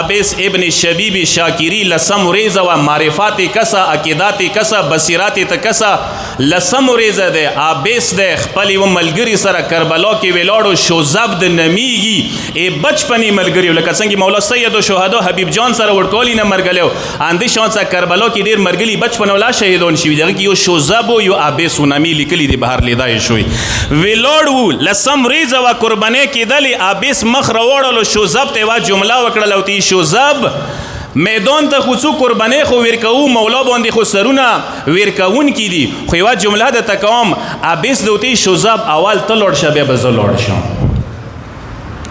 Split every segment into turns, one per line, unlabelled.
عابس ابن شبیب شاکری لسم ریزه و معرفات کسا عقیدات کسا بصیرات کسا لسم ریزه ده عابس ده خپلی و ملګری سره کربلا کې ولاړو شوزب د نمیږي ای بچپنی ملګری لکه څنګه مولا سید شهدا حبیب جان سره ورټولی نه مرګلو اندې شانسه کربلا کې ډیر مرګلی بچپن ولا شهیدون شوی دغه یو شوزب او یو عابس نمی لیکلی دی بهر لیدای شوی ولاړو لسم ریزه و قربانه کېدلی عابس مخ راوړلو شوزب ته وا جمله وکړه لوتی شوزب میدان ته خو قربانه خو ورکو مولا باندې خو سرونه ورکون کی دي خو یو جمله د تکام عابس دوتی شوزب اول ته لوړ شبه بزلوړ شم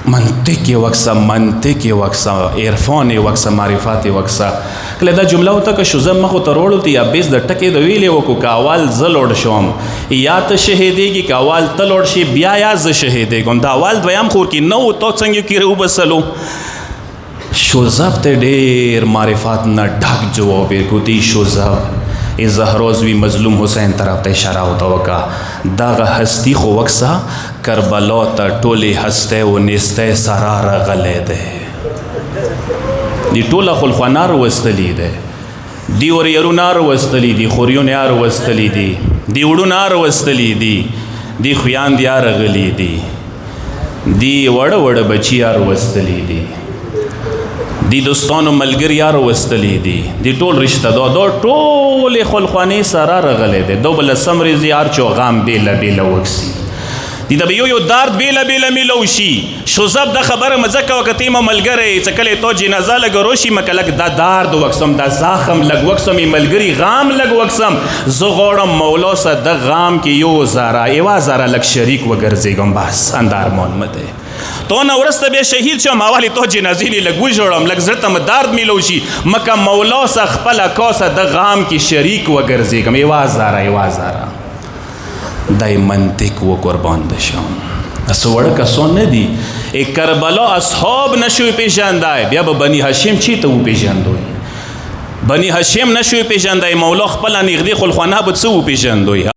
منطق وکسا عرفان وکسا معرفات وکسا کله دا جمله وته که شوزب مخ ته وروړل تی عابس د ټکې د ویلې وکو کاوال زلوړ شوم یا ته شهیدېږي کاوال ته لوړ شي بیا یا ز شهیدېږم دا اول دویم خور کې نو تو څنګه کیرو بسلو شوزب ته ډېر معرفات نه ډک جواب ورکوتی شوزب ای زهروزوی مظلوم حسین طرف ته اشاره وته وکا دغه هستی خو وکسا کربلا ته ټولی هسته و نسته سرا رغلې ده دی ټوله خلخوانار وستلی ده دی وریرونار وستلی دی خوریونار وستلی دی دی وړونار وستلی دی دی خویاندیار غلی دی دی وړ بچیار وستلی دی دی دوستانو ملګریار وستلی دی دی ټول رشتہ دار ټول خلخوانی سره رغلې ده دو بل سمری زیار چو غام بیل وکسی دی د یو درد بیل ملوشي شوزب د خبره مزکه وکتی ما ملګری څکلې تو جنازه لګروشي مکلک دا درد وکسم دا زخم لګ وکسم ملګری غام لګ وکسم زه غوړم مولا سره د غام کې یو زارا ایوا زارا لک شریک وګرځېګم بس اندار مون مده تو نه ورسته به شهید شم اوالی تو جنازې لګو جوړم لګ زړه ته درد میلوشي مکه مولا سره خپل کاسه د غام کې شریک وګرځېګم ایوا زارا دای منطق و قربان دشم اسوړ کسو نه دی ای کربلا اصحاب نشوي پیژاندای بیا به بنی هاشم چی ته و پیژاندوی بنی هاشم نشوي پیژاندای مولا خپل نغدی خلخوانه به څه و پیژاندوی